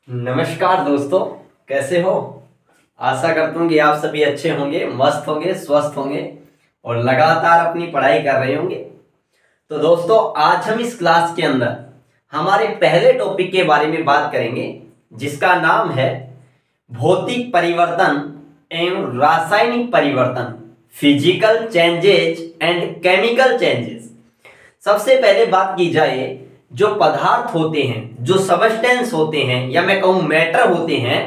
नमस्कार दोस्तों, कैसे हो। आशा करता हूँ कि आप सभी अच्छे होंगे, मस्त होंगे, स्वस्थ होंगे और लगातार अपनी पढ़ाई कर रहे होंगे। तो दोस्तों, आज हम इस क्लास के अंदर हमारे पहले टॉपिक के बारे में बात करेंगे, जिसका नाम है भौतिक परिवर्तन एवं रासायनिक परिवर्तन, physical changes and chemical changes. सबसे पहले बात की जाए, जो पदार्थ होते हैं, जो सबस्टेंस होते हैं या मैं कहूं मैटर होते हैं,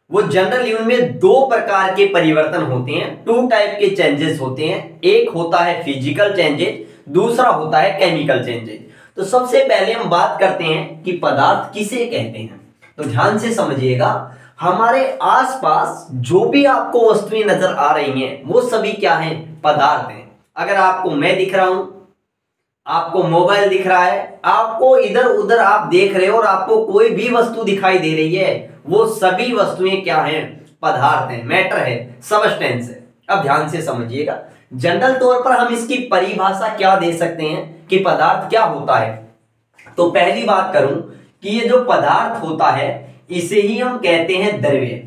वो जनरली उनमें दो प्रकार के परिवर्तन होते हैं, टू टाइप के चेंजेस होते हैं। एक होता है फिजिकल चेंजेस, दूसरा होता है केमिकल चेंजेस। तो सबसे पहले हम बात करते हैं कि पदार्थ किसे कहते हैं। तो ध्यान से समझिएगा, हमारे आसपास जो भी आपको वस्तुएं नजर आ रही हैं, वो सभी क्या हैं? पदार्थ हैं। अगर आपको मैं दिख रहा हूं, आपको मोबाइल दिख रहा है, आपको इधर उधर आप देख रहे हो और आपको कोई भी वस्तु दिखाई दे रही है, वो सभी वस्तुएं क्या हैं? पदार्थ हैं, मैटर है, सबस्टेंस है। अब ध्यान से समझिएगा, जनरल तौर पर हम इसकी परिभाषा क्या दे सकते हैं कि पदार्थ क्या होता है। तो पहली बात करूं कि ये जो पदार्थ होता है, इसे ही हम कहते हैं द्रव्य।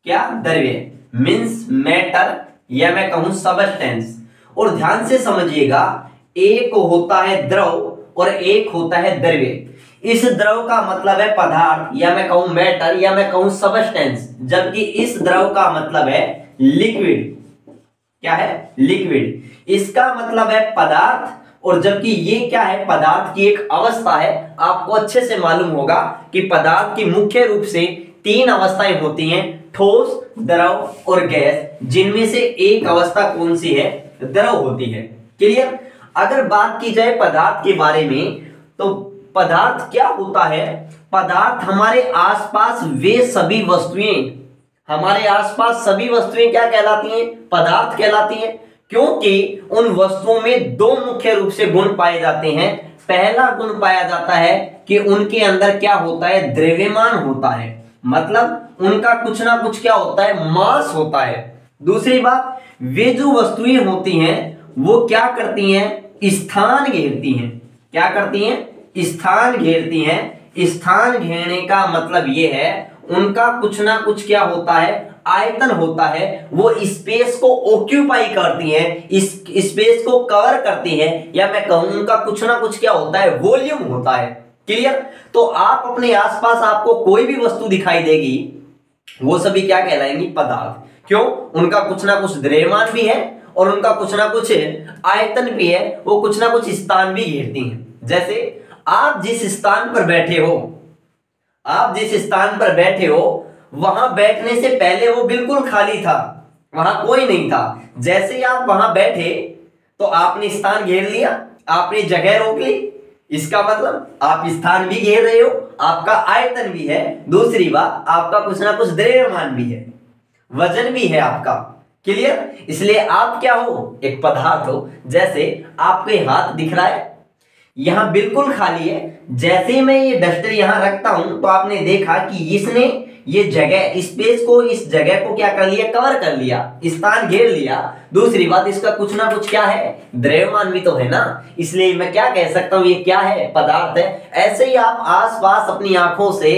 क्या? द्रव्य मीन्स मैटर या मैं कहूं सबस्टेंस। और ध्यान से समझिएगा, एक होता है द्रव और एक होता है द्रव्य। इस द्रव का मतलब है पदार्थ या मैं कहूं मैटर या मैं कहूं सबस्टेंस, जबकि इस द्रव का मतलब है लिक्विड। क्या है? लिक्विड। इसका मतलब है पदार्थ, और जबकि ये क्या है? पदार्थ की एक अवस्था है। आपको अच्छे से मालूम होगा कि पदार्थ की मुख्य रूप से तीन अवस्थाएं होती हैं, ठोस, द्रव और गैस, जिनमें से एक अवस्था कौन सी है? द्रव होती है। क्लियर? अगर बात की जाए पदार्थ के बारे में, तो पदार्थ क्या होता है? पदार्थ हमारे आसपास वे सभी वस्तुएं, हमारे आसपास सभी वस्तुएं क्या कहलाती हैं? पदार्थ कहलाती हैं। क्योंकि उन वस्तुओं में दो मुख्य रूप से गुण पाए जाते हैं। पहला गुण पाया जाता है कि उनके अंदर क्या होता है? द्रव्यमान होता है, मतलब उनका कुछ ना कुछ क्या होता है? मास होता है। दूसरी बात, वे जो वस्तुएं होती हैं वो क्या करती हैं? स्थान घेरती हैं। क्या करती हैं? स्थान घेरती हैं। स्थान घेरने का मतलब यह है, उनका कुछ ना कुछ क्या होता है? आयतन होता है। वो स्पेस को ऑक्यूपाई करती हैं, इस स्पेस को कवर करती हैं, या मैं कहूं उनका कुछ ना कुछ क्या होता है? वॉल्यूम होता है। क्लियर? तो आप अपने आसपास आपको कोई भी वस्तु दिखाई देगी, वो सभी क्या कहलाएंगी? पदार्थ। क्यों? उनका कुछ ना कुछ द्रव्यमान भी है और उनका कुछ ना कुछ आयतन भी है, वो कुछ ना कुछ स्थान भी घेरती हैं। जैसे आप जिस स्थान पर बैठे हो, आप जिस स्थान पर बैठे हो, वहां बैठने से पहले वो बिल्कुल खाली था, वहां कोई नहीं था। जैसे ही आप वहां बैठे तो आपने स्थान घेर लिया, आपने जगह रोक ली। इसका मतलब आप स्थान भी घेर रहे हो, आपका आयतन भी है, दूसरी बात आपका कुछ ना कुछ द्रव्यमान भी है, वजन भी है आपका। क्लियर? इसलिए आप क्या हो? एक पदार्थ हो। जैसे आपके हाथ दिख रहा है, यहां बिल्कुल खाली है। जैसे ही मैं ये डस्टर यहां रखता हूं, तो आपने देखा कि इसने ये जगह, स्पेस को, इस जगह को क्या कर लिया? कवर कर लिया, स्थान घेर लिया। दूसरी बात, इसका कुछ ना कुछ क्या है? द्रव्यमान भी तो है ना। इसलिए मैं क्या कह सकता हूं? ये क्या है? पदार्थ है। ऐसे ही आप आसपास अपनी आंखों से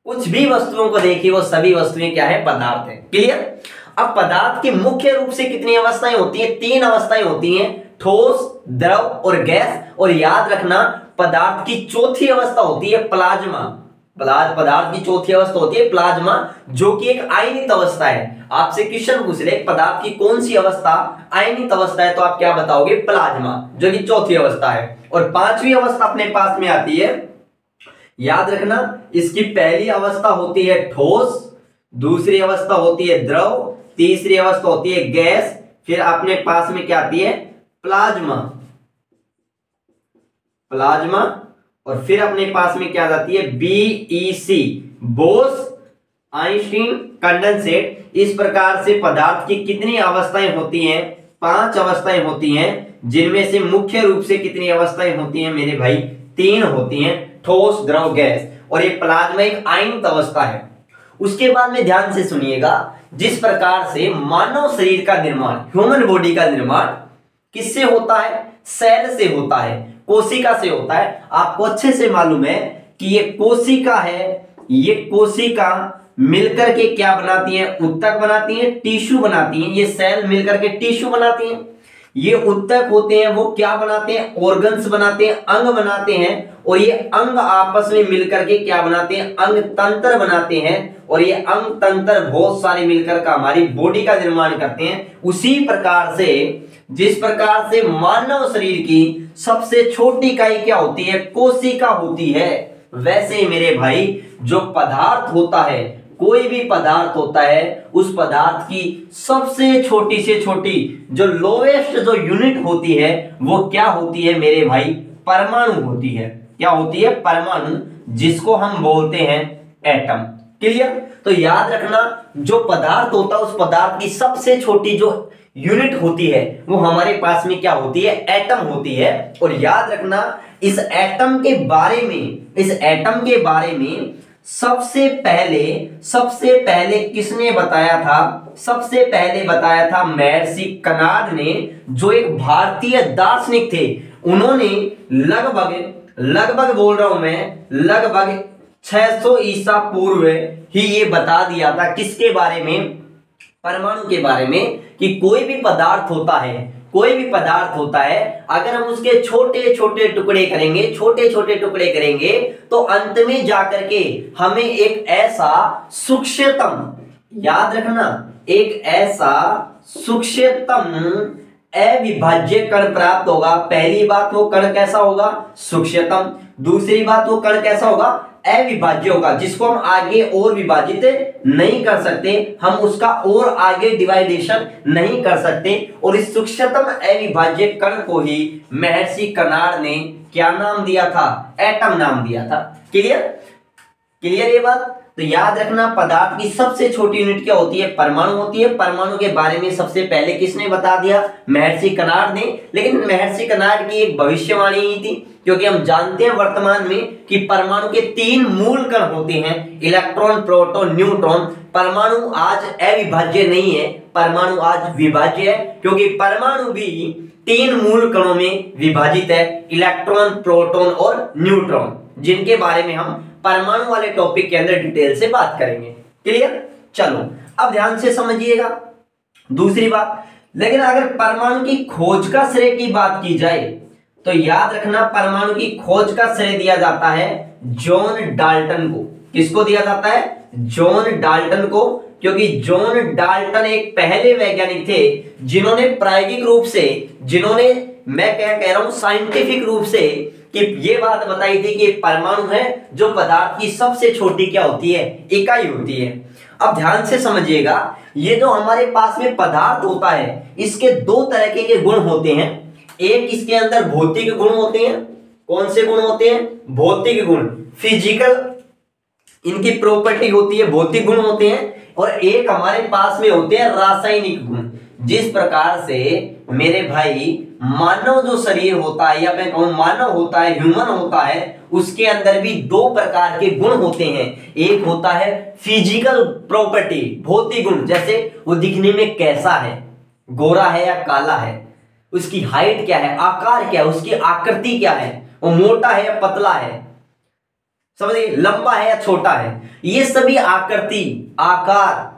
कुछ भी वस्तुओं को देखिए, वो सभी वस्तुएं क्या है? पदार्थ है। क्लियर? अब पदार्थ की मुख्य रूप से कितनी अवस्थाएं होती हैं? तीन अवस्थाएं होती हैं, ठोस, द्रव और गैस। और याद रखना, पदार्थ की चौथी अवस्था होती है प्लाज्मा। पदार्थ की चौथी अवस्था होती है प्लाज्मा, जो कि एक आयनित अवस्था है। आपसे क्वेश्चन पूछ ले पदार्थ की कौन सी अवस्था आयनित अवस्था है, तो आप क्या बताओगे? प्लाज्मा, जो कि चौथी अवस्था है। और पांचवी अवस्था अपने पास में आती है, याद रखना, इसकी पहली अवस्था होती है ठोस, दूसरी अवस्था होती है द्रव, तीसरी अवस्था होती है गैस, फिर अपने पास में क्या आती है? प्लाज्मा। प्लाज्मा। और फिर अपने पास में क्या आती है? BEC, Bose Einstein condensate. इस प्रकार से पदार्थ की कितनी अवस्थाएं होती हैं? 5 अवस्थाएं होती हैं, जिनमें से मुख्य रूप से कितनी अवस्थाएं होती हैं मेरे भाई? 3 होती हैं, ठोस, द्रव, गैस। और ये प्लाज्मा एक आयनिक अवस्था है। उसके बाद में ध्यान से सुनिएगा, जिस प्रकार से मानव शरीर का निर्माण, ह्यूमन बॉडी का निर्माण किससे होता है? सेल से होता है, कोशिका से होता है। आपको अच्छे से मालूम है कि ये कोशिका है, ये कोशिका मिलकर के क्या बनाती है, उत्तक बनाती है, टिश्यू बनाती है। ये सेल मिलकर के टिश्यू बनाती हैं। ये उत्तक होते हैं वो क्या बनाते हैं, ऑर्गन्स बनाते हैं, अंग बनाते हैं। और ये अंग आपस में मिलकर के क्या बनाते हैं, अंग तंत्र बनाते हैं। और ये अंग तंत्र बहुत सारे मिलकर का हमारी बॉडी का निर्माण करते हैं। उसी प्रकार से जिस प्रकार से मानव शरीर की सबसे छोटी इकाई क्या होती है, कोशिका होती है, वैसे ही मेरे भाई जो पदार्थ होता है, कोई भी पदार्थ होता है, उस पदार्थ की सबसे छोटी से छोटी जो लोएस्ट जो यूनिट होती है वो क्या होती है मेरे भाई, परमाणु होती है। क्या होती है, परमाणु, जिसको हम बोलते हैं एटम। क्लियर? तो याद रखना, जो पदार्थ होता है उस पदार्थ की सबसे छोटी जो यूनिट होती है वो हमारे पास में क्या होती है, एटम होती है। और याद रखना, इस एटम के बारे में सबसे पहले किसने बताया था, सबसे पहले बताया था महर्षि कनाड ने, जो एक भारतीय दार्शनिक थे। उन्होंने लगभग बोल रहा हूं मैं, लगभग 600 ईसा पूर्व ही ये बता दिया था, किसके बारे में, परमाणु के बारे में, कि कोई भी पदार्थ होता है अगर हम उसके छोटे छोटे टुकड़े करेंगे तो अंत में जाकर के हमें एक ऐसा सूक्ष्मतम, याद रखना, एक ऐसा सूक्ष्मतम अविभाज्य कण प्राप्त होगा। पहली बात, वो कण कैसा होगा, सूक्ष्मतम। दूसरी बात, वो कण कैसा होगा, अविभाज्य होगा, जिसको हम आगे और विभाजित नहीं कर सकते, हम उसका और आगे डिवाइडेशन नहीं कर सकते। और इस सूक्ष्मतम अविभाज्य कण को ही महर्षि कनाड ने क्या नाम दिया था, एटम नाम दिया था। क्लियर ये बात? तो याद रखना, पदार्थ की सबसे छोटी यूनिट क्या होती है, परमाणु होती है। परमाणु के बारे में सबसे पहले किसने बता दिया, महर्षि कनाड ने। लेकिन महर्षि कनाड की एक भविष्यवाणी ही थी, क्योंकि हम जानते हैं वर्तमान में कि परमाणु के 3 मूल कण होते हैं, इलेक्ट्रॉन, प्रोटॉन, न्यूट्रॉन। परमाणु आज अविभाज्य नहीं है, परमाणु आज विभाज्य है, क्योंकि परमाणु भी 3 मूल कणों में विभाजित है, इलेक्ट्रॉन, प्रोटॉन और न्यूट्रॉन, जिनके बारे में हम परमाणु वाले टॉपिक के अंदर डिटेल से बात करेंगे। क्लियर? चलो अब ध्यान से समझिएगा दूसरी बात। लेकिन अगर परमाणु की खोज का श्रेय की बात की जाए तो याद रखना, परमाणु की खोज का श्रेय दिया जाता है जॉन डाल्टन को। किसको दिया जाता है, जॉन डाल्टन को, क्योंकि जॉन डाल्टन एक पहले वैज्ञानिक थे जिन्होंने प्रायोगिक रूप से, मैं क्या कह रहा हूं, साइंटिफिक रूप से कि ये बात बताई थी कि परमाणु है जो पदार्थ की सबसे छोटी क्या होती है, इकाई होती है। अब ध्यान से समझिएगा, ये जो हमारे पास में पदार्थ होता है इसके 2 तरह के गुण होते हैं। एक, इसके अंदर भौतिक गुण होते हैं। कौन से गुण होते हैं, भौतिक गुण, फिजिकल इनकी प्रॉपर्टी होती है, भौतिक गुण होते हैं। और एक हमारे पास में होते हैं रासायनिक गुण। जिस प्रकार से मेरे भाई मानव जो शरीर होता है, या मैं कहूं मानव होता है, ह्यूमन होता है, उसके अंदर भी 2 प्रकार के गुण होते हैं। एक होता है फिजिकल प्रॉपर्टी, भौतिक गुण, जैसे वो दिखने में कैसा है, गोरा है या काला है, उसकी हाइट क्या है, आकार क्या है, उसकी आकृति क्या है, वो मोटा है या पतला है, समझिए, लंबा है या छोटा है। ये सभी आकृति, आकार,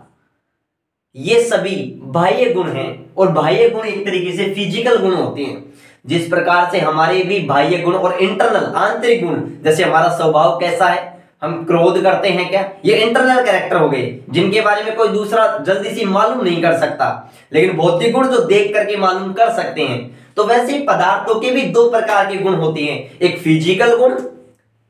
ये सभी बाह्य गुण हैं। और बाह्य गुण एक तरीके से फिजिकल गुण होते हैं। जिस प्रकार से हमारे भी बाह्य गुण और इंटरनल, आंतरिक गुण, जैसे हमारा स्वभाव कैसा है, हम क्रोध करते हैं क्या, ये इंटरनल कैरेक्टर हो गए, जिनके बारे में कोई दूसरा जल्दी से मालूम नहीं कर सकता, लेकिन भौतिक गुण जो देख करके मालूम कर सकते हैं। तो वैसे पदार्थों के भी 2 प्रकार के गुण होते हैं, एक फिजिकल गुण,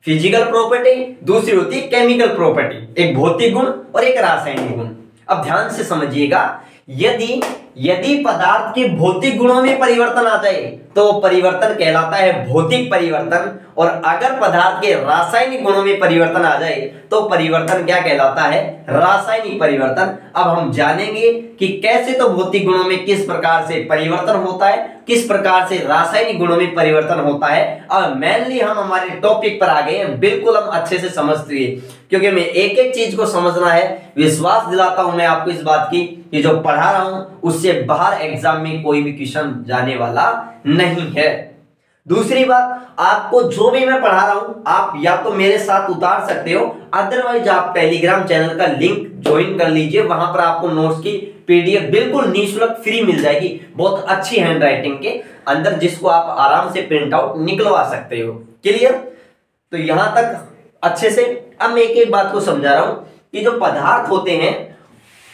फिजिकल प्रॉपर्टी, दूसरी होती है केमिकल प्रॉपर्टी, एक भौतिक गुण और एक रासायनिक गुण। अब ध्यान से समझिएगा, यदि पदार्थ के भौतिक गुणों में परिवर्तन आ जाए तो परिवर्तन कहलाता है भौतिक परिवर्तन, और अगर पदार्थ के रासायनिक गुणों में परिवर्तन आ जाए तो परिवर्तन क्या कहलाता है, रासायनिक परिवर्तन। अब हम जानेंगे कि कैसे तो भौतिक गुणों में किस प्रकार से परिवर्तन होता है, किस प्रकार से रासायनिक गुणों में परिवर्तन होता है। अब मेनली हम हमारे टॉपिक पर आ गए हैं, बिल्कुल हम अच्छे से समझते हैं, क्योंकि मैं एक एक चीज को समझना है। विश्वास दिलाता हूं मैं आपको इस बात की कि जो पढ़ा रहा हूं उससे बाहर एग्जाम में कोई भी क्वेश्चन जाने वाला नहीं है। दूसरी बात, आपको जो भी मैं पढ़ा रहा हूं आप या तो मेरे साथ उतार सकते हो, अदरवाइज आप टेलीग्राम चैनल का लिंक ज्वाइन कर लीजिए। वहां पर आपको नोट्स की पीडीएफ बिल्कुल निःशुल्क फ्री मिल जाएगी, बहुत अच्छी हैंड राइटिंग के अंदर, जिसको आप आराम से प्रिंट आउट निकलवा सकते हो। क्लियर? तो यहां तक अच्छे से। अब मैं एक एक बात को समझा रहा हूं कि जो पदार्थ होते हैं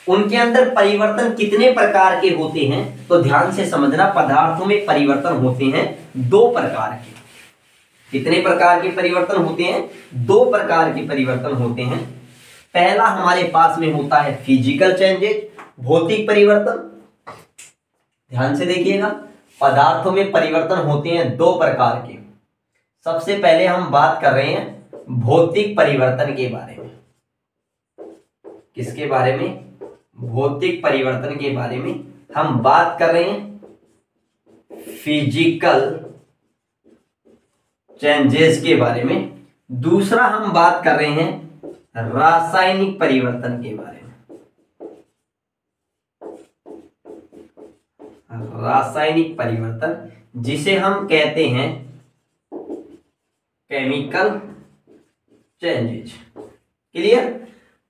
उनके अंदर परिवर्तन कितने प्रकार के होते हैं, तो ध्यान से समझना। पदार्थों में परिवर्तन होते हैं दो प्रकार के। कितने प्रकार के परिवर्तन होते हैं? दो प्रकार के परिवर्तन होते हैं। पहला हमारे पास में होता है फिजिकल चेंजेज, भौतिक परिवर्तन। ध्यान से देखिएगा, पदार्थों में परिवर्तन होते हैं दो प्रकार के। सबसे पहले हम बात कर रहे हैं भौतिक परिवर्तन के बारे में। किसके बारे में? भौतिक परिवर्तन के बारे में हम बात कर रहे हैं, फिजिकल चेंजेस के बारे में। दूसरा हम बात कर रहे हैं रासायनिक परिवर्तन के बारे में। रासायनिक परिवर्तन जिसे हम कहते हैं केमिकल चेंजेज। क्लियर?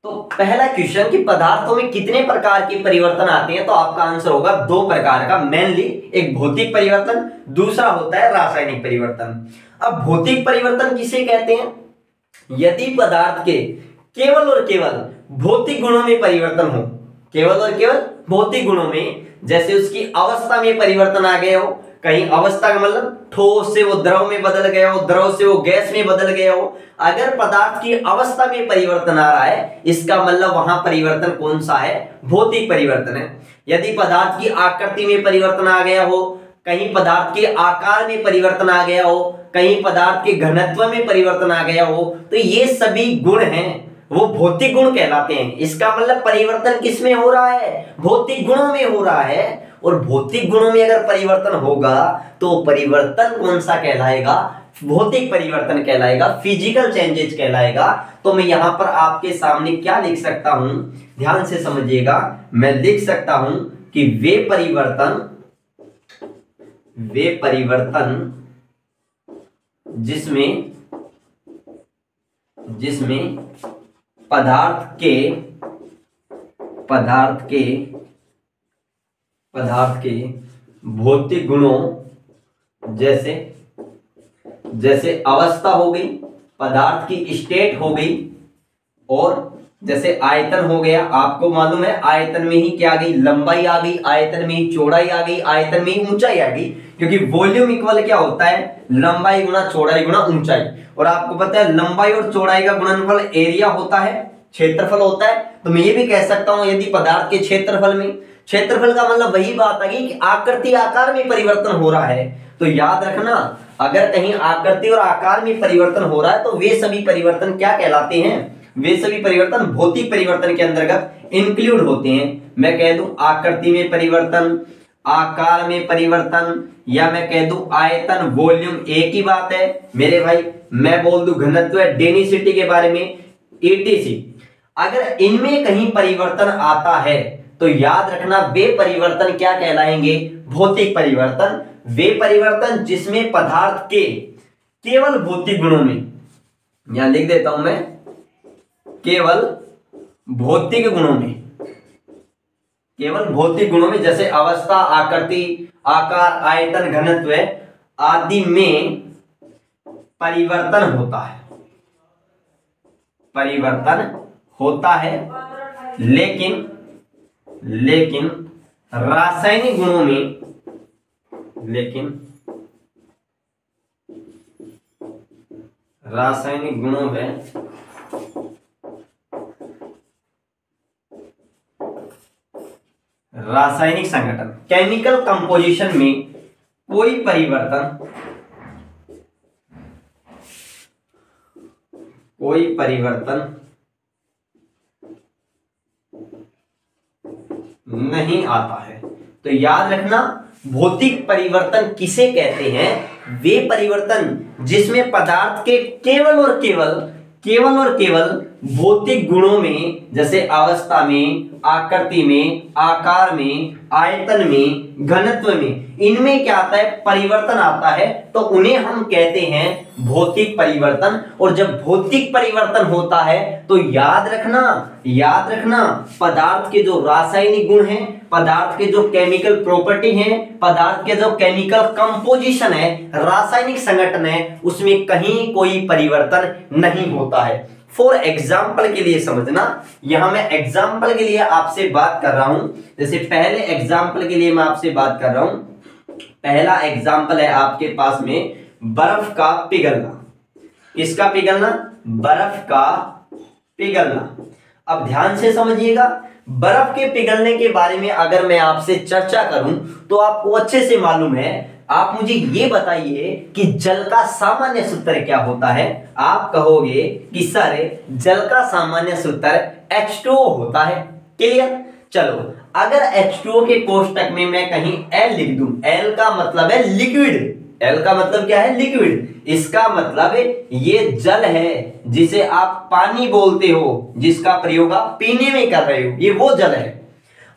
तो पहला क्वेश्चन कि पदार्थों में कितने प्रकार के परिवर्तन आते हैं, तो आपका आंसर होगा दो प्रकार का। मेनली एक भौतिक परिवर्तन, दूसरा होता है रासायनिक परिवर्तन। अब भौतिक परिवर्तन किसे कहते हैं? यदि पदार्थ के केवल और केवल भौतिक गुणों में परिवर्तन हो, केवल और केवल भौतिक गुणों में, जैसे उसकी अवस्था में परिवर्तन आ गया हो, कहीं अवस्था का मतलब ठोस से वो द्रव में बदल गया हो, द्रव से वो गैस में बदल गया हो। अगर पदार्थ की अवस्था में परिवर्तन आ रहा है, इसका मतलब वहां परिवर्तन कौन सा है? भौतिक परिवर्तन है। यदि पदार्थ की आकृति में परिवर्तन आ गया हो, कहीं पदार्थ के आकार में परिवर्तन आ गया हो, कहीं पदार्थ के घनत्व में परिवर्तन आ गया हो, तो ये सभी गुण हैं, वो भौतिक गुण कहलाते हैं। इसका मतलब परिवर्तन किस में हो रहा है? भौतिक गुणों में हो रहा है। और भौतिक गुणों में अगर परिवर्तन होगा तो परिवर्तन कौन सा कहलाएगा? भौतिक परिवर्तन कहलाएगा, फिजिकल चेंजेज कहलाएगा। तो मैं यहां पर आपके सामने क्या लिख सकता हूं, ध्यान से समझिएगा। मैं लिख सकता हूं कि वे परिवर्तन जिसमें पदार्थ के भौतिक गुणों जैसे अवस्था हो गई, पदार्थ की स्टेट हो गई, और जैसे आयतन हो गया। आपको मालूम है आयतन में ही क्या आ गई? लंबाई आ गई, आयतन में ही चौड़ाई आ गई, आयतन में ही ऊंचाई आ गई। क्योंकि वॉल्यूम इक्वल क्या होता है? लंबाई गुना चौड़ाई गुना ऊंचाई। और आपको पता है लंबाई और चौड़ाई का गुणनफल एरिया होता है, क्षेत्रफल होता है। तो मैं ये भी कह सकता हूं यदि पदार्थ के क्षेत्रफल का मतलब वही बात आ गई कि आकृति आकार में परिवर्तन हो रहा है। तो याद रखना, अगर कहीं आकृति और आकार में परिवर्तन हो रहा है तो वे सभी परिवर्तन क्या कहलाते हैं? वे सभी परिवर्तन भौतिक परिवर्तन के अंतर्गत इंक्लूड होते हैं। मैं कह दूं आकृति में परिवर्तन, आकार में परिवर्तन, या मैं कह दूं आयतन, वॉल्यूम, एक ही बात है मेरे भाई। मैं बोल दूं घनत्व, डेंसिटी के बारे में, etc। अगर इनमें कहीं परिवर्तन आता है तो याद रखना वे परिवर्तन क्या कहलाएंगे? भौतिक परिवर्तन। वे परिवर्तन जिसमें पदार्थ के केवल भौतिक गुणों में, यहां लिख देता हूं मैं, केवल भौतिक गुणों में, जैसे अवस्था, आकृति, आकार, आयतन, घनत्व आदि में परिवर्तन होता है, लेकिन रासायनिक गुणों में रासायनिक संगठन, केमिकल कंपोजिशन में कोई परिवर्तन नहीं आता है। तो याद रखना भौतिक परिवर्तन किसे कहते हैं? वे परिवर्तन जिसमें पदार्थ के केवल और केवल भौतिक गुणों में, जैसे अवस्था में, आकृति में, आकार में, आयतन में, घनत्व में, इनमें क्या आता है, परिवर्तन आता है, तो उन्हें हम कहते हैं भौतिक परिवर्तन। और जब भौतिक परिवर्तन होता है तो याद रखना पदार्थ के जो रासायनिक गुण हैं, पदार्थ के जो केमिकल प्रॉपर्टी हैं, पदार्थ के जो केमिकल कंपोजिशन है, रासायनिक संगठन है, उसमें कहीं कोई परिवर्तन नहीं होता है। फॉर एग्जाम्पल के लिए समझना, यहां मैं एग्जाम्पल के लिए आपसे बात कर रहा हूं। जैसे पहले एग्जाम्पल के लिए मैं आपसे बात कर रहा हूं, पहला एग्जाम्पल है आपके पास में बर्फ का पिघलना। किसका पिघलना? बर्फ का पिघलना। अब ध्यान से समझिएगा, बर्फ के पिघलने के बारे में अगर मैं आपसे चर्चा करूं तो आपको अच्छे से मालूम है। आप मुझे ये बताइए कि जल का सामान्य सूत्र क्या होता है। आप कहोगे कि सर जल का सामान्य सूत्र H2O होता है। क्लियर? चलो, अगर H2O के कोष्टक में मैं कहीं L लिख दूं, L का मतलब है लिक्विड। L का मतलब क्या है? लिक्विड। इसका मतलब ये जल है जिसे आप पानी बोलते हो, जिसका प्रयोग आप पीने में कर रहे हो, ये वो जल है।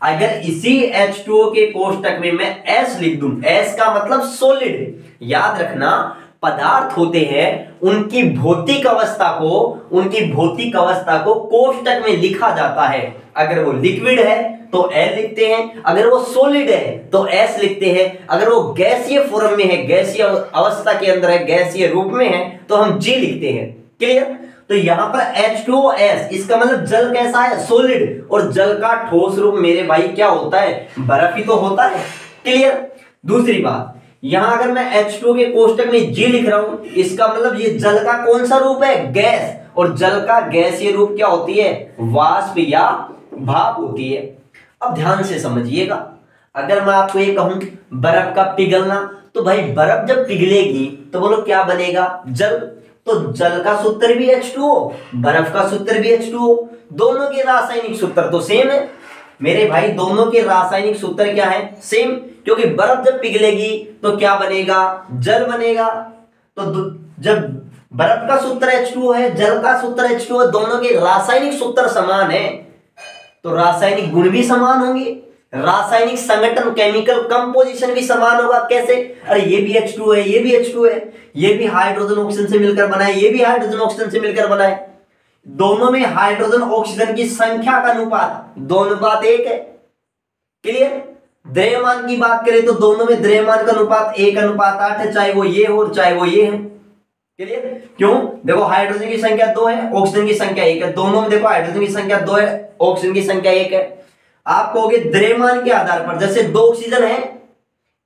अगर इसी H2O के कोष्टक में मैं S लिख दूं, S का मतलब सॉलिड। याद रखना, पदार्थ होते हैं, उनकी भौतिक अवस्था को कोष्टक में लिखा जाता है। अगर वो लिक्विड है तो L लिखते हैं, अगर वो सॉलिड है तो S लिखते हैं, अगर वो गैसीय फॉर्म में है, गैसीय अवस्था के अंदर है, गैसीय रूप में है, तो हम G लिखते हैं। क्लियर? तो यहां पर H2OS, इसका मतलब जल कैसा है? सॉलिड। और जल का ठोस रूप मेरे भाई क्या होता है? बर्फ ही तो होता है। क्लियर? दूसरी बात, यहां अगर मैं H2O के कोष्टक में G लिख रहा हूं, इसका मतलब ये जल का कौन सा रूप है? गैस। और जल का गैसीय रूप क्या होती है? वाष्प या भाप होती है। अब ध्यान से समझिएगा, अगर मैं आपको ये कहूं बर्फ का पिघलना, तो भाई बर्फ जब पिघलेगी तो बोलो क्या बनेगा? जल। तो जल का सूत्र भी H2O, बर्फ का सूत्र भी H2O, दोनों के रासायनिक सूत्र तो सेम है मेरे भाई। दोनों के रासायनिक सूत्र क्या है? सेम। क्योंकि बर्फ जब पिघलेगी तो क्या बनेगा? जल बनेगा। तो जब बर्फ का सूत्र H2O है, जल का सूत्र H2O है, दोनों के रासायनिक सूत्र समान है, तो रासायनिक गुण भी समान होंगे, रासायनिक संगठन, केमिकल कंपोजिशन भी समान होगा। कैसे? अरे ये भी H2O है, ये भी H2O है, ये भी हाइड्रोजन ऑक्सीजन से मिलकर बना है, ये भी हाइड्रोजन ऑक्सीजन से मिलकर बना है। दोनों में हाइड्रोजन ऑक्सीजन की संख्या का अनुपात 2:1 है। क्लियर? द्रव्यमान की बात करें तो दोनों में द्रव्यमान का अनुपात 1:8 है, चाहे वो ये हो और चाहे वो ये है। क्लियर? क्यों? देखो, हाइड्रोजन की संख्या 2 है, ऑक्सीजन की संख्या 1 है। दोनों में देखो, हाइड्रोजन की संख्या 2 है, ऑक्सीजन की संख्या 1 है। आप कहोगे द्रव्यमान के आधार पर, जैसे 2 ऑक्सीजन है,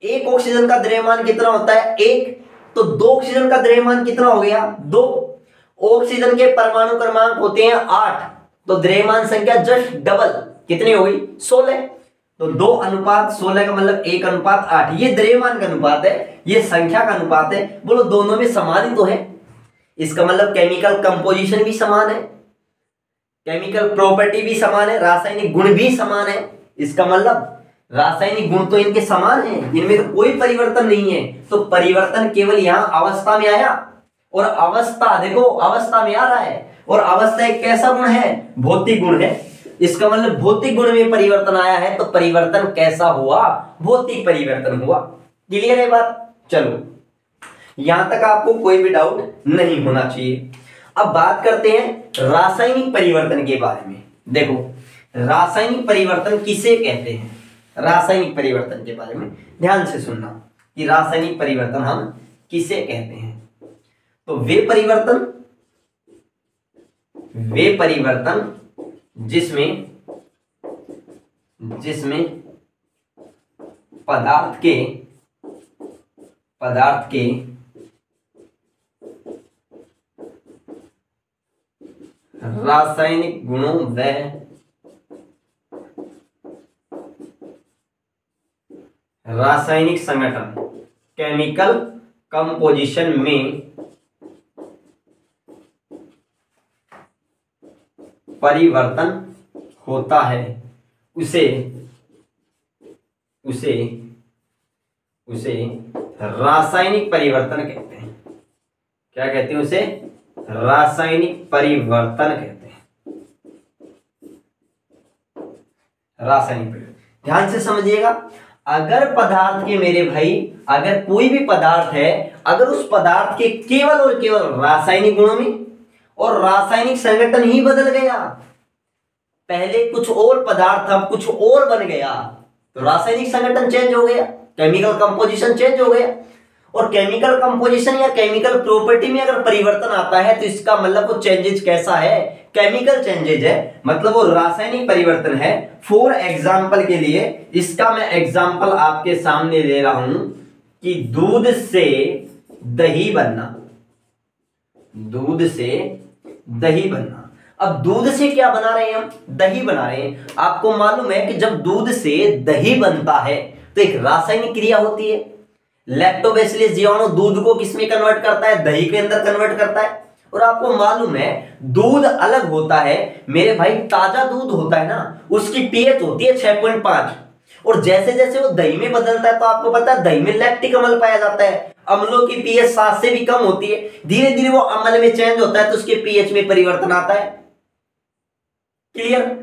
एक ऑक्सीजन का द्रव्यमान कितना होता है? 1। तो 2 ऑक्सीजन का द्रव्यमान कितना हो गया? 2। ऑक्सीजन के परमाणु क्रमांक होते हैं 8, तो द्रव्यमान संख्या जस्ट डबल, कितनी हो गई? 16। तो 2:16 का मतलब 1:8। ये द्रव्यमान का अनुपात है, ये संख्या का अनुपात है। बोलो दोनों में समान ही तो है। इसका मतलब केमिकल कंपोजिशन भी समान है, केमिकल प्रॉपर्टी भी समान है, रासायनिक गुण भी समान है। इसका मतलब रासायनिक गुण तो इनके समान है, इनमें तो कोई परिवर्तन नहीं है। तो परिवर्तन केवल यहां अवस्था में आया, और अवस्था देखो अवस्था में आ रहा है, और अवस्था एक कैसा गुण है? भौतिक गुण है। इसका मतलब भौतिक गुण में परिवर्तन आया है, तो परिवर्तन कैसा हुआ? भौतिक परिवर्तन हुआ। क्लियर है बात? चलो, यहां तक आपको कोई भी डाउट नहीं होना चाहिए। अब बात करते हैं रासायनिक परिवर्तन के बारे में। देखो, रासायनिक परिवर्तन किसे कहते हैं? रासायनिक परिवर्तन के बारे में ध्यान से सुनना कि रासायनिक परिवर्तन हम किसे कहते हैं। तो वे परिवर्तन जिसमें पदार्थ के रासायनिक गुणों व रासायनिक संगठन, केमिकल कंपोजिशन में परिवर्तन होता है, उसे रासायनिक परिवर्तन कहते हैं। क्या कहते हैं? उसे रासायनिक परिवर्तन कहते हैं। रासायनिक परिवर्तन। ध्यान से समझिएगा, अगर पदार्थ के मेरे भाई, अगर कोई भी पदार्थ है, अगर उस पदार्थ के केवल और केवल रासायनिक गुणों में और रासायनिक संगठन ही बदल गया, पहले कुछ और पदार्थ अब कुछ और बन गया, तो रासायनिक संगठन चेंज हो गया, केमिकल कंपोजिशन चेंज हो गया। और केमिकल कंपोजिशन या केमिकल प्रॉपर्टी में अगर परिवर्तन आता है तो इसका मतलब वो चेंजेज कैसा है, केमिकल चेंजेज है, मतलब वो रासायनिक परिवर्तन है। फॉर एग्जांपल के लिए इसका मैं एग्जांपल आपके सामने दे रहा हूं कि दूध से दही बनना, दूध से दही बनना। अब दूध से क्या बना रहे हैं हम, दही बना रहे हैं। आपको मालूम है कि जब दूध से दही बनता है तो एक रासायनिक क्रिया होती है, लैक्टोबैसिलस जीवाणु दूध को किसमें कन्वर्ट करता है, दही के अंदर कन्वर्ट करता है। और आपको मालूम है दूध अलग होता है मेरे भाई, ताजा दूध होता है ना, उसकी पीएच होती है 6.5, और जैसे जैसे वो दही में बदलता है तो आपको पता है दही में लैक्टिक अम्ल पाया जाता है, अम्लों की पीएच 7 से भी कम होती है, धीरे धीरे वो अम्ल में चेंज होता है तो उसके पीएच में परिवर्तन आता है। क्लियर।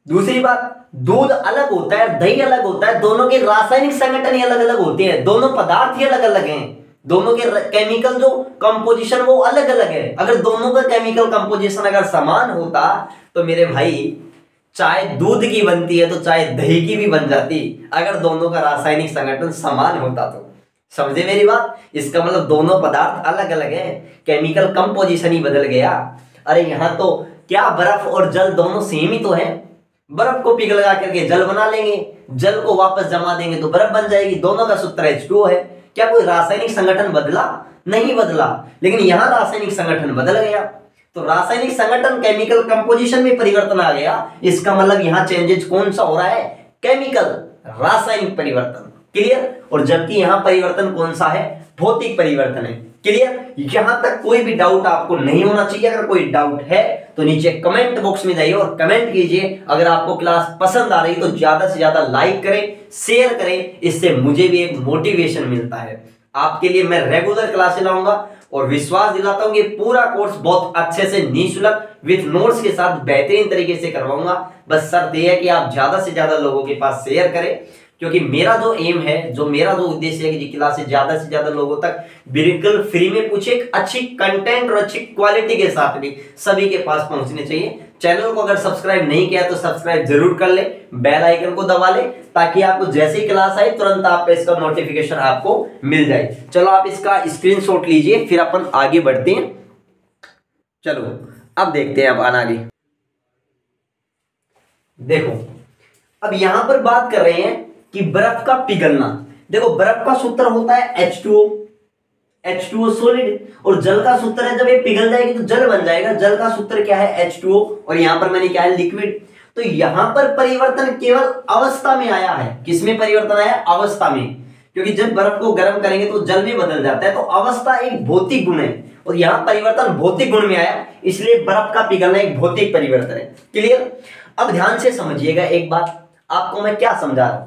दूसरी बात, दूध अलग होता है, दही अलग होता है, दोनों के रासायनिक संगठन ही अलग अलग होते हैं, दोनों पदार्थ ही अलग अलग हैं, दोनों के केमिकल जो कंपोजिशन वो अलग अलग है। अगर दोनों का केमिकल कंपोजिशन अगर समान होता तो मेरे भाई चाय दूध की बनती है तो चाय दही की भी बन जाती, अगर दोनों का रासायनिक संगठन समान होता तो। समझे मेरी बात, इसका मतलब दोनों पदार्थ अलग अलग है, केमिकल कंपोजिशन ही बदल गया। अरे यहां तो क्या बर्फ और जल दोनों सेम ही तो है, बर्फ को पिघला करके जल बना लेंगे, जल को वापस जमा देंगे तो बर्फ बन जाएगी, दोनों का सूत्र H2O है। क्या कोई रासायनिक संगठन बदला? नहीं बदला, लेकिन यहां रासायनिक संगठन बदल गया। तो रासायनिक संगठन केमिकल कंपोजिशन में परिवर्तन आ गया, इसका मतलब यहां चेंजेस कौन सा हो रहा है, केमिकल रासायनिक परिवर्तन। क्लियर। और जबकि यहां परिवर्तन कौन सा है, भौतिक परिवर्तन है। क्लियर। यहां तक कोई भी डाउट आपको नहीं होना चाहिए। अगर कोई डाउट है तो नीचे कमेंट बॉक्स में जाइए और कमेंट कीजिए। अगर आपको क्लास पसंद आ रही तो ज्यादा से ज्यादा लाइक करें, शेयर करें, इससे मुझे भी एक मोटिवेशन मिलता है। आपके लिए मैं रेगुलर क्लासेस लाऊंगा और विश्वास दिलाता हूं कि पूरा कोर्स बहुत अच्छे से निःशुल्क विद नोट्स के साथ बेहतरीन तरीके से करवाऊंगा। बस शर्त यह है कि आप ज्यादा से ज्यादा लोगों के पास शेयर करें, क्योंकि मेरा जो एम है, जो मेरा जो उद्देश्य है कि क्लास से ज्यादा लोगों तक बिल्कुल फ्री में पूछे, अच्छी कंटेंट और अच्छी क्वालिटी के साथ भी सभी के पास पहुंचने चाहिए। चैनल को अगर सब्सक्राइब नहीं किया तो सब्सक्राइब जरूर कर ले, बेल आइकन को दबा ले, ताकि आपको जैसे ही क्लास आए तुरंत आपका इसका नोटिफिकेशन आपको मिल जाए। चलो आप इसका स्क्रीनशॉट लीजिए, फिर अपन आगे बढ़ते हैं। चलो अब देखते हैं, अब आगे देखो। अब यहां पर बात कर रहे हैं कि बर्फ का पिघलना। देखो बर्फ का सूत्र होता है H2O सॉलिड, और जल का सूत्र है जब ये पिघल जाएगी तो जल बन जाएगा, जल का सूत्र क्या है H2O, और यहां पर मैंने क्या है लिक्विड। तो यहां पर परिवर्तन केवल अवस्था में आया है। किसमें परिवर्तन आया, अवस्था में, क्योंकि जब बर्फ को गर्म करेंगे तो जल में बदल जाता है, तो अवस्था एक भौतिक गुण है और यहां परिवर्तन भौतिक गुण में आया, इसलिए बर्फ का पिघलना एक भौतिक परिवर्तन है। क्लियर। अब ध्यान से समझिएगा एक बात, आपको मैं क्या समझा रहा हूं।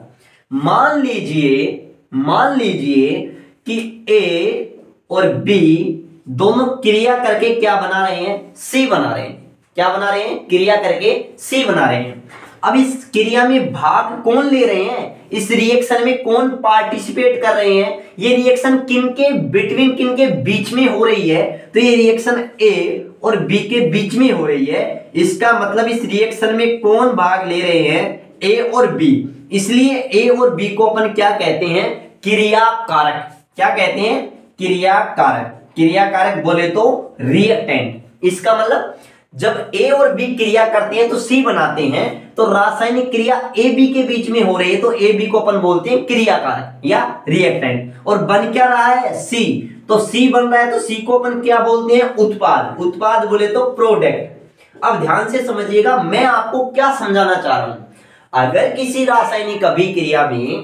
मान लीजिए कि A और B दोनों क्रिया करके क्या बना रहे हैं, C बना रहे हैं। क्या बना रहे हैं, क्रिया करके C बना रहे हैं। अब इस क्रिया में भाग कौन ले रहे हैं, इस रिएक्शन में कौन पार्टिसिपेट कर रहे हैं, ये रिएक्शन किनके बिटवीन किनके बीच में हो रही है, तो ये रिएक्शन A और B के बीच में हो रही है। इसका मतलब इस रिएक्शन में कौन भाग ले रहे हैं, A और B, इसलिए A और B को अपन क्या कहते हैं, क्रियाकारक। क्या कहते हैं, क्रियाकारक। क्रियाकारक बोले तो रिएक्टेंट। इसका मतलब जब A और B क्रिया करते हैं तो C बनाते हैं, तो रासायनिक क्रिया A B के बीच में हो रही है तो A B को अपन बोलते हैं क्रियाकारक या रिएक्टेंट। और बन क्या रहा है, C, तो C बन रहा है तो C को अपन क्या बोलते हैं, उत्पाद। उत्पाद बोले तो प्रोडक्ट। अब ध्यान से समझिएगा, मैं आपको क्या समझाना चाह रहा हूं। अगर किसी रासायनिक अभिक्रिया में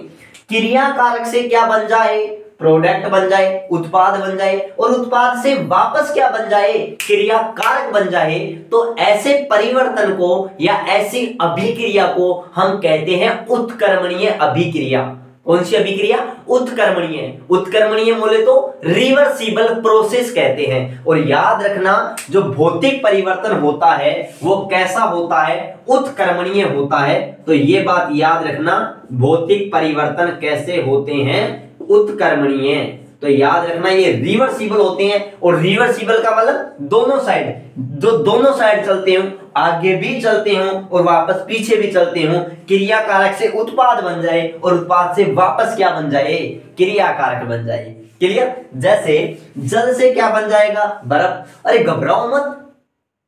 क्रियाकारक से क्या बन जाए, प्रोडक्ट बन जाए, उत्पाद बन जाए, और उत्पाद से वापस क्या बन जाए, क्रियाकारक बन जाए, तो ऐसे परिवर्तन को या ऐसी अभिक्रिया को हम कहते हैं उत्क्रमणीय अभिक्रिया। कौन सी अभिक्रिया? उत्क्रमणीय। उत्क्रमणीय बोले तो रिवर्सिबल प्रोसेस कहते हैं। और याद रखना जो भौतिक परिवर्तन होता है वो कैसा होता है? उत्क्रमणीय होता है। तो ये बात याद रखना, भौतिक परिवर्तन कैसे होते हैं? उत्क्रमणीय। तो याद रखना ये रिवर्सिबल होते हैं। और रिवर्सिबल का मतलब दोनों साइड, जो दोनों साइड चलते हो, आगे भी चलते हो और वापस पीछे भी चलते हो, क्रिया कारक से उत्पाद बन जाए और उत्पाद से वापस क्या बन जाए? क्रिया कारक बन जाए। क्लियर? जैसे जल से क्या बन जाएगा? बर्फ। अरे घबराओ मत,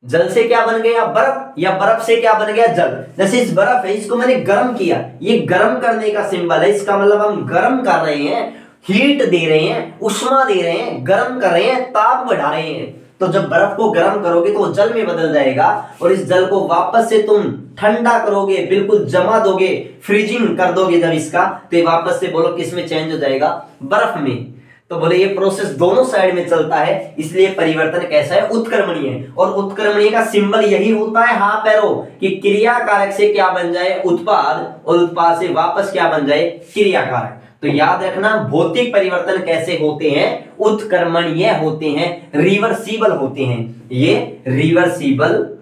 जल से क्या बन गया? बर्फ, या बर्फ से क्या बन गया? जल। जैसे इस बर्फ है, इसको मैंने गर्म किया, ये गर्म करने का सिंबल है, इसका मतलब हम गर्म कर रहे हैं, हीट दे रहे हैं, उष्मा दे रहे हैं, गर्म कर रहे हैं, ताप बढ़ा रहे हैं। तो जब बर्फ को गर्म करोगे तो वो जल में बदल जाएगा और इस जल को वापस से तुम ठंडा करोगे, बिल्कुल जमा दोगे, फ्रीजिंग कर दोगे जब इसका, तो ये वापस से बोलो किस में चेंज हो जाएगा? बर्फ में। तो बोले ये प्रोसेस दोनों साइड में चलता है, इसलिए परिवर्तन कैसा है? उत्क्रमणीय। और उत्क्रमणीय का सिंबल यही होता है, हाँ पैरो, कि क्रिया कारक से क्या बन जाए? उत्पाद, और उत्पाद से वापस क्या बन जाए? क्रिया कारक। तो याद रखना भौतिक परिवर्तन कैसे होते हैं? उत्क्रमणीय होते हैं, रिवर्सिबल होते हैं, ये रिवर्सिबल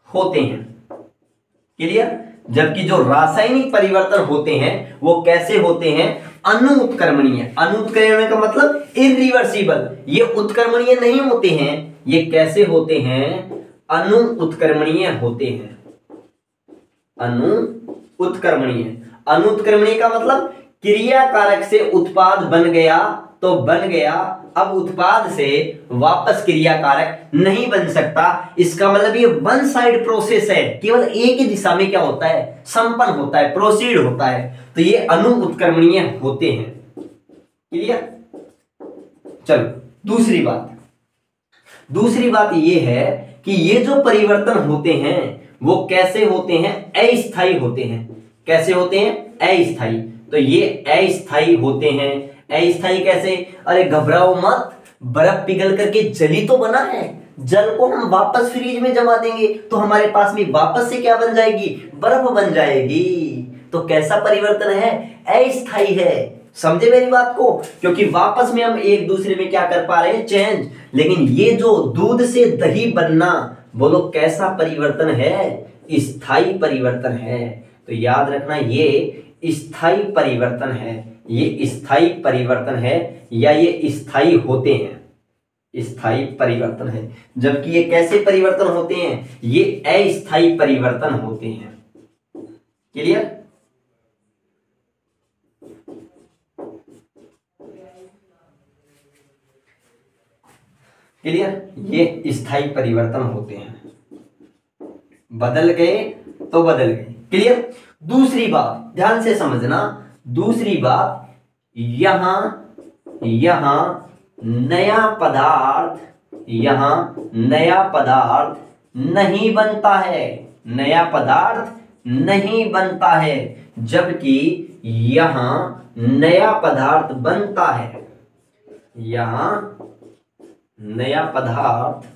होते हैं। क्लियर? जबकि जो रासायनिक परिवर्तन होते हैं वो कैसे होते हैं? अनुत्क्रमणीय। अनुत्क्रमणीय का मतलब इरिवर्सिबल, ये उत्क्रमणीय नहीं होते हैं, ये कैसे होते हैं? अनुत्क्रमणीय होते हैं। अनुत्क्रमणीय। अनुत्क्रमणीय का मतलब क्रिया कारक से उत्पाद बन गया तो बन गया, अब उत्पाद से वापस क्रिया कारक नहीं बन सकता। इसका मतलब ये वन साइड प्रोसेस है, केवल एक ही दिशा में क्या होता है? संपन्न होता है, प्रोसीड होता है। तो ये अनुत्क्रमणीय होते हैं। क्लियर? चलो दूसरी बात। दूसरी बात ये है कि ये जो परिवर्तन होते हैं वो कैसे होते हैं? अस्थायी होते हैं। कैसे होते हैं? अस्थायी। तो ये अस्थायी होते हैं। अस्थायी कैसे? अरे घबराओ मत, बर्फ पिघल करके जली तो बना है, जल को हम वापस फ्रीज में जमा देंगे तो हमारे पास में वापस से क्या बन जाएगी? बर्फ बन जाएगी। तो कैसा परिवर्तन है? अस्थायी है। समझे मेरी बात को? क्योंकि वापस में हम एक दूसरे में क्या कर पा रहे हैं? चेंज। लेकिन ये जो दूध से दही बनना, बोलो कैसा परिवर्तन है? स्थायी परिवर्तन है। तो याद रखना ये स्थायी परिवर्तन है, ये स्थायी परिवर्तन है, या ये स्थायी होते हैं। स्थायी परिवर्तन है। जबकि ये कैसे परिवर्तन होते हैं? ये अस्थायी परिवर्तन होते हैं। क्लियर? क्लियर? ये स्थायी परिवर्तन होते हैं, बदल गए तो बदल गए। क्लियर? दूसरी बात ध्यान से समझना, दूसरी बात, यहां नया पदार्थ नहीं बनता है, नया पदार्थ नहीं बनता है, जबकि यहां नया पदार्थ बनता है। यहां नया पदार्थ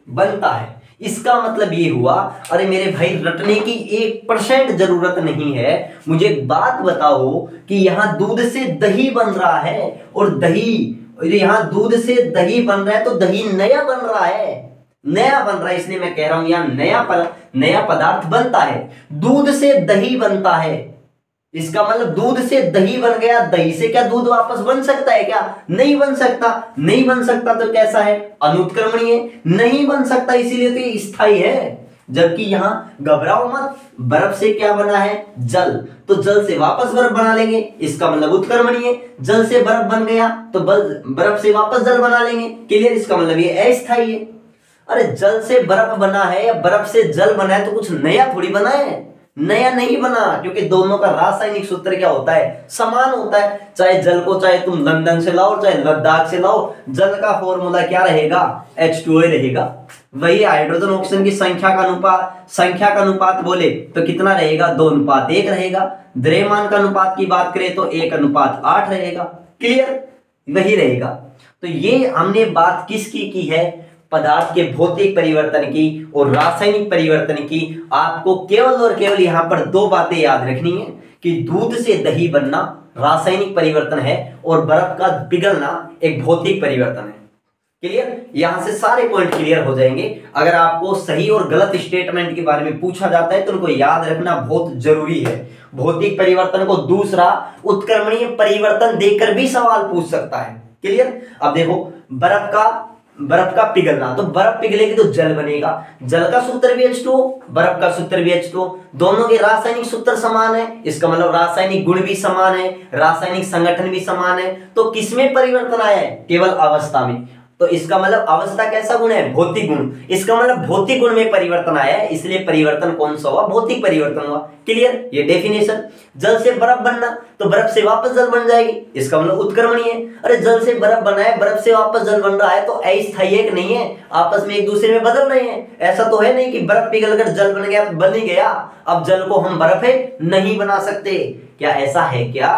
बनता है। इसका मतलब ये हुआ, अरे मेरे भाई रटने की 1% जरूरत नहीं है, मुझे एक बात बताओ कि यहाँ दूध से दही बन रहा है, और दही, यहाँ दूध से दही बन रहा है तो दही नया बन रहा है, नया बन रहा है, इसलिए मैं कह रहा हूं यहाँ नया पदार्थ बनता है। दूध से दही बनता है, इसका मतलब दूध से दही बन गया, दही से क्या दूध वापस बन सकता है क्या? नहीं बन सकता। नहीं बन सकता तो कैसा है? अनुत्क्रमणीय। नहीं बन सकता इसीलिए तो ये स्थायी है। जबकि यहां घबराओ मत, बर्फ से क्या बना है? जल, तो जल से वापस बर्फ बना लेंगे, इसका मतलब उत्क्रमणीय। जल से बर्फ बन गया तो बर्फ से वापस जल बना लेंगे। क्लियर? इसका मतलब ये अस्थायी है। अरे जल से बर्फ बना है या बर्फ से जल बना है तो कुछ नया थोड़ी बना है, नया नहीं बना, क्योंकि दोनों का रासायनिक सूत्र क्या होता है? समान होता है। चाहे जल को चाहे तुम लंदन से लाओ चाहे लद्दाख से लाओ, जल का फॉर्मूला क्या रहेगा? H2O रहेगा। वही हाइड्रोजन ऑक्सीजन की संख्या का अनुपात बोले तो कितना रहेगा? 2:1 रहेगा। द्रव्यमान का अनुपात की बात करें तो 1:8 रहेगा। क्लियर? वही रहेगा। तो ये हमने बात किसकी की है? पदार्थ के भौतिक परिवर्तन की और रासायनिक परिवर्तन की आपको केवल और केवल यहाँ पर दो बातें याद रखनी है कि दूध से दही बनना रासायनिक परिवर्तन है और बर्फ का पिघलना एक भौतिक परिवर्तन है। क्लियर? यहां से सारे पॉइंट क्लियर हो जाएंगे। अगर आपको सही और गलत स्टेटमेंट के बारे में पूछा जाता है तो उनको याद रखना बहुत जरूरी है। भौतिक परिवर्तन को दूसरा उत्क्रमणीय परिवर्तन देकर भी सवाल पूछ सकता है। क्लियर? अब देखो बर्फ का पिघलना, तो बर्फ पिघलेगी तो जल बनेगा, जल का सूत्र भी H2O, बर्फ का सूत्र भी H2O, दोनों के रासायनिक सूत्र समान है, इसका मतलब रासायनिक गुण भी समान है, रासायनिक संगठन भी समान है। तो किसमें परिवर्तन आया है? केवल अवस्था में। तो इसका मतलब अवस्था कैसा गुण है? भौतिक गुण। इसका मतलब भौतिक गुण में परिवर्तन आया है, इसलिए परिवर्तन कौन सा हुआ? भौतिक परिवर्तन हुआ। क्लियर? ये डेफिनेशन। जल से बर्फ बनना, तो बर्फ से वापस जल बन जाएगी, इसका मतलब उत्क्रमणीय है। अरे जल से बर्फ बना है, बर्फ से वापस जल बन रहा है, तो अस्थायी एक नहीं है, आपस में एक दूसरे में बदल रहे हैं। ऐसा तो है नहीं कि बर्फ पिघलकर जल बन गया, बन ही गया, अब जल को हम बर्फ नहीं बना सकते। क्या ऐसा है? क्या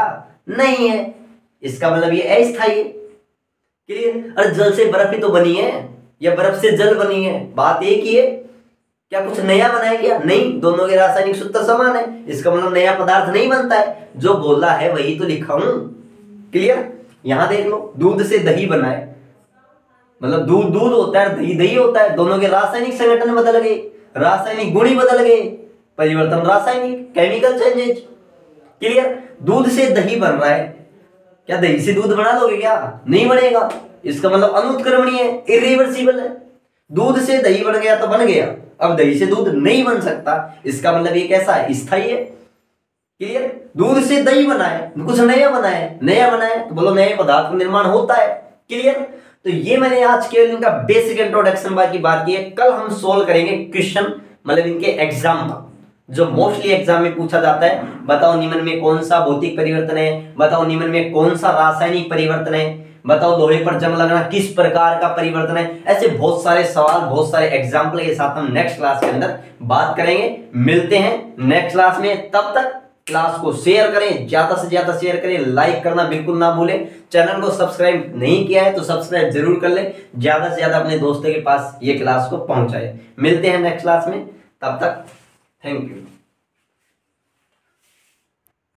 नहीं है। इसका मतलब ये अस्थायी है। क्लियर? अरे जल से बर्फ ही तो बनी है या बर्फ से जल बनी है, बात एक ही है। क्या कुछ नया बना है क्या? नहीं, दोनों के रासायनिक सूत्र समान है, इसका मतलब नया पदार्थ नहीं बनता है, जो बोला है वही तो लिखा हूं। क्लियर? यहां देख लो, दूध से दही बना है, मतलब दूध दूध होता है, दही दही होता है, दोनों के रासायनिक संगठन बदल गए, रासायनिक गुण ही बदल गए, परिवर्तन रासायनिक, केमिकल चेंजेज। क्लियर? दूध से दही बन रहा है, क्या दही से दूध बना लोगे क्या? नहीं बनेगा, इसका मतलब अनुत्क्रमणीय है, इरिवर्सिबल है। दूध से दही बन गया तो बन गया, अब दही से दूध नहीं बन सकता, इसका मतलब ये कैसा है? स्थायी है। क्लियर? दूध से दही बना है, कुछ नया बना है, नया बना है तो बोलो नए पदार्थ का निर्माण होता है। क्लियर? तो ये मैंने आज केवल इनका बेसिक इंट्रोडक्शन की बात की है। कल हम सोल्व करेंगे क्वेश्चन, मतलब इनके एग्जाम का, जो मोस्टली एग्जाम में पूछा जाता है। बताओ निम्न में कौन सा भौतिक परिवर्तन है, बताओ निम्न में कौन सा रासायनिक परिवर्तन है, बताओ लोहे पर जंग लगना किस प्रकार का परिवर्तन है। ऐसे बहुत सारे सवाल, बहुत सारे एग्जाम्पल के साथ हम नेक्स्ट क्लास के अंदर बात करेंगे। मिलते हैं नेक्स्ट क्लास में, तब तक क्लास को शेयर करें, ज्यादा से ज्यादा शेयर करें, लाइक करना बिल्कुल ना भूलें। चैनल को सब्सक्राइब नहीं किया है तो सब्सक्राइब जरूर कर लें, ज्यादा से ज्यादा अपने दोस्तों के पास ये क्लास को पहुंचाए। मिलते हैं नेक्स्ट क्लास में, तब तक थैंक यू।